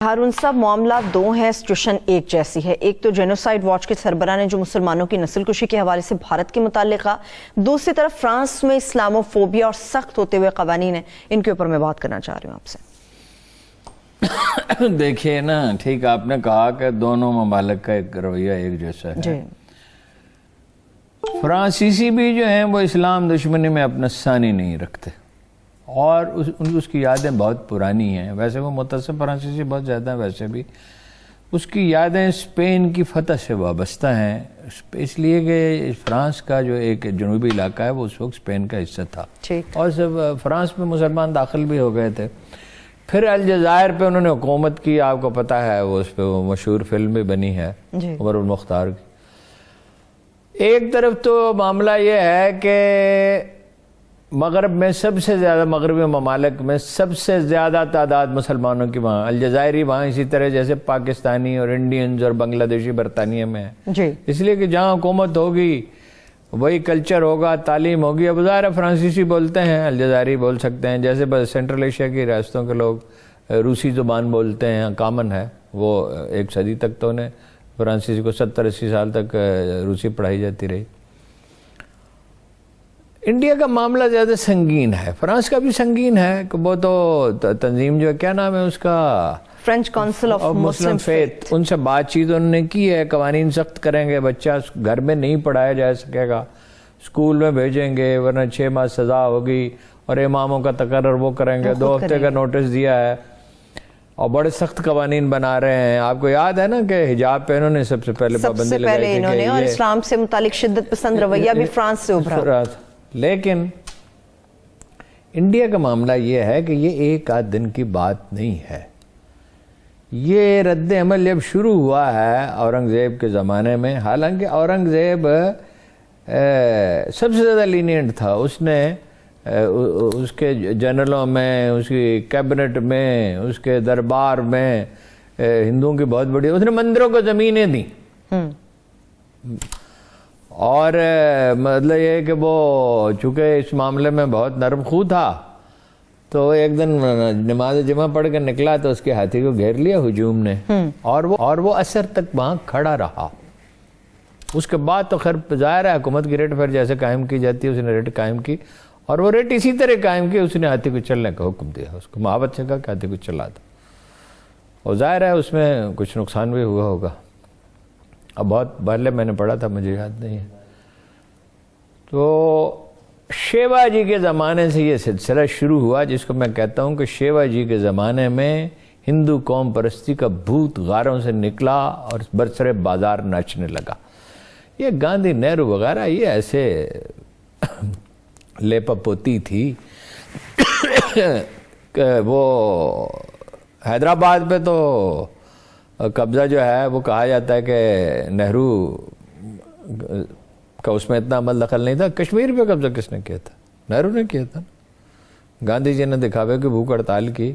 ہارون صاحب، معاملات دو ہیں، سچویشن ایک جیسی ہے۔ ایک تو جینوسائیڈ واچ کے سربراہ نے جو مسلمانوں کی نسل کشی کے حوالے سے بھارت کے متعلق کہا، دوسری طرف فرانس میں اسلامو فوبیا اور سخت ہوتے ہوئے قوانین ہیں، ان کے اوپر میں بات کرنا چاہ رہی ہوں آپ سے۔ دیکھیے نا، ٹھیک آپ نے کہا کہ دونوں ممالک کا ایک رویہ ایک جیسا ہے۔ جی، فرانسیسی بھی جو ہیں وہ اسلام دشمنی میں اپنا ثانی نہیں رکھتے، اور اس کی یادیں بہت پرانی ہیں۔ ویسے وہ متعصب فرانسیسی بہت زیادہ ہیں، ویسے بھی اس کی یادیں اسپین کی فتح سے وابستہ ہیں، اس لیے کہ فرانس کا جو ایک جنوبی علاقہ ہے وہ اس وقت اسپین کا حصہ تھا، اور سب فرانس میں مسلمان داخل بھی ہو گئے تھے۔ پھر الجزائر پہ انہوں نے حکومت کی، آپ کو پتہ ہے، وہ اس پہ وہ مشہور فلم بھی بنی ہے عمر المختار کی۔ ایک طرف تو معاملہ یہ ہے کہ مغرب میں سب سے زیادہ، مغربی ممالک میں سب سے زیادہ تعداد مسلمانوں کی وہاں، الجزائری وہاں اسی طرح جیسے پاکستانی اور انڈینز اور بنگلہ دیشی برطانیہ میں ہے، اس لیے کہ جہاں حکومت ہوگی وہی کلچر ہوگا، تعلیم ہوگی۔ اب ظاہر فرانسیسی بولتے ہیں، الجزائری بول سکتے ہیں، جیسے سینٹرل ایشیا کی ریاستوں کے لوگ روسی زبان بولتے ہیں، کامن ہے وہ۔ ایک صدی تک تو انہیں فرانسیسی کو 70-80 سال تک روسی پڑھائی جاتی رہی۔ انڈیا کا معاملہ زیادہ سنگین ہے، فرانس کا بھی سنگین ہے کہ وہ تو تنظیم جو ہے، کیا نام ہے اس کا، French council of Muslim faith, ان سے بات چیت انہوں نے کی ہے، قوانین سخت کریں گے، بچہ گھر میں نہیں پڑھایا جا سکے گا، اسکول میں بھیجیں گے، ورنہ 6 ماہ سزا ہوگی، اور اماموں کا تقرر وہ کریں گے، 2 ہفتے کا نوٹس دیا ہے، اور بڑے سخت قوانین بنا رہے ہیں۔ آپ کو یاد ہے نا کہ حجاب پہ انہوں نے سب سے پہلے پابندی لگائی تھی، اور اسلام سے متعلق شدت پسند رویہ بھی فرانس سے ابھرا۔ لیکن انڈیا کا معاملہ یہ ہے کہ یہ ایک آدھ دن کی بات نہیں ہے، یہ رد عمل جب شروع ہوا ہے اورنگزیب کے زمانے میں، حالانکہ اورنگزیب سب سے زیادہ لینینٹ تھا، اس نے اس کے جنرلوں میں، اس کی کیبنٹ میں، اس کے دربار میں ہندوؤں کی بہت بڑی، اس نے مندروں کو زمینیں دیں، اور مطلب یہ کہ وہ چونکہ اس معاملے میں بہت نرم خو تھا، تو ایک دن نماز جمعہ پڑھ کر نکلا تو اس کے ہاتھی کو گھیر لیا ہجوم نے، اور وہ اثر تک وہاں کھڑا رہا۔ اس کے بعد تو خیر ظاہر ہے حکومت کی ریٹ پھر جیسے قائم کی جاتی ہے، اس نے ریٹ قائم کی، اور وہ ریٹ اسی طرح قائم کی، اس نے ہاتھی کو چلنے کا حکم دیا، اس کو محبت سے کہا کہ ہاتھی کو چلا دو، اور ظاہر ہے اس میں کچھ نقصان بھی ہوا ہوگا، اب بہت پہلے میں نے پڑھا تھا، مجھے یاد نہیں ہے۔ تو شیوا جی کے زمانے سے یہ سلسلہ شروع ہوا، جس کو میں کہتا ہوں کہ شیوا جی کے زمانے میں ہندو قوم پرستی کا بھوت غاروں سے نکلا اور برسر بازار ناچنے لگا۔ یہ گاندھی، نہرو وغیرہ یہ ایسے لیپا پوتی تھی کہ وہ حیدرآباد پہ تو قبضہ جو ہے وہ کہا جاتا ہے کہ نہرو کا اس میں اتنا عمل دخل نہیں تھا۔ کشمیر پہ قبضہ کس نے کیا تھا؟ نہرو نے کیا تھا۔ گاندھی جی نے دکھاوے کہ بھوک ہڑتال کی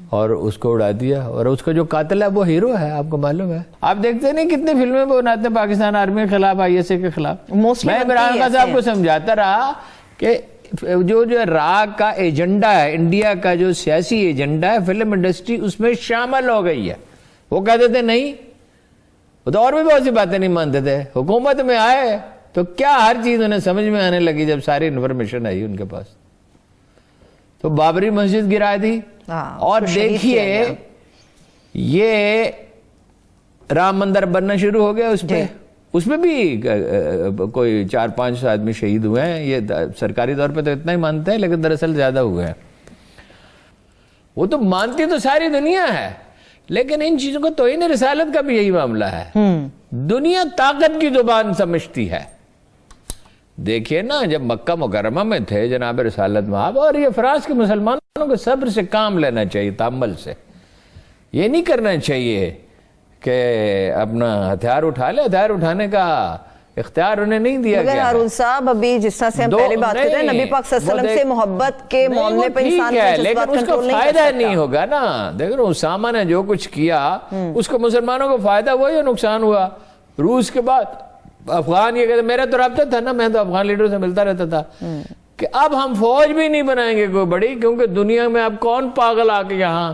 اور اس کو اڑا دیا، اور اس کا جو قاتل ہے وہ ہیرو ہے، آپ کو معلوم ہے۔ آپ دیکھتے نہیں کتنے فلمیں وہ بناتے ہیں پاکستان آرمی کے خلاف، ISA کے خلاف۔ میں عمران خان صاحب کو سمجھاتا رہا کہ جو راگ کا ایجنڈا ہے، انڈیا کا جو سیاسی ایجنڈا ہے، فلم انڈسٹری اس میں شامل ہو گئی ہے۔ وہ کہتے تھے نہیں، وہ تو اور بھی بہت سی باتیں نہیں مانتے تھے، حکومت میں آئے تو کیا ہر چیز انہیں سمجھ میں آنے لگی جب ساری انفارمیشن آئی ان کے پاس۔ تو بابری مسجد گرا دی، اور دیکھیے یہ رام مندر بننا شروع ہو گیا، اس میں بھی کوئی 4-5 آدمی شہید ہوئے ہیں۔ یہ سرکاری طور پہ تو اتنا ہی مانتے ہیں، لیکن دراصل زیادہ ہوئے ہیں۔ وہ تو مانتی تو ساری دنیا ہے، لیکن ان چیزوں کو توہین رسالت کا بھی یہی معاملہ ہے۔ دنیا طاقت کی زبان سمجھتی ہے۔ دیکھیے نا، جب مکہ مکرمہ میں تھے جناب رسالت مآب، اور یہ فرانس کے مسلمانوں کو صبر سے کام لینا چاہیے، تحمل سے، یہ نہیں کرنا چاہیے کہ اپنا ہتھیار اٹھا لے۔ ہتھیار اٹھانے کا اختیار انہیں نہیں دیا گیا۔ مگر ہارون صاحب، ابھی جس طرح سے ہم پہلے بات کر رہے ہیں، نبی پاک صلی اللہ علیہ وسلم سے محبت کے معاملے پہ انسان کے جذبات کنٹرول نہیں کر سکتا۔ فائدہ نہیں ہوگا نا۔ دیکھو اسامہ نے جو کچھ کیا اس کو مسلمانوں کو فائدہ ہوا یا نقصان ہوا؟ روس کے بعد افغان یہ کہتے، میرا تو رابطہ تھا نا، میں تو افغان لیڈروں سے ملتا رہتا تھا کہ اب ہم فوج بھی نہیں بنائیں گے کوئی بڑی، کیونکہ دنیا میں اب کون پاگل آ کے یہاں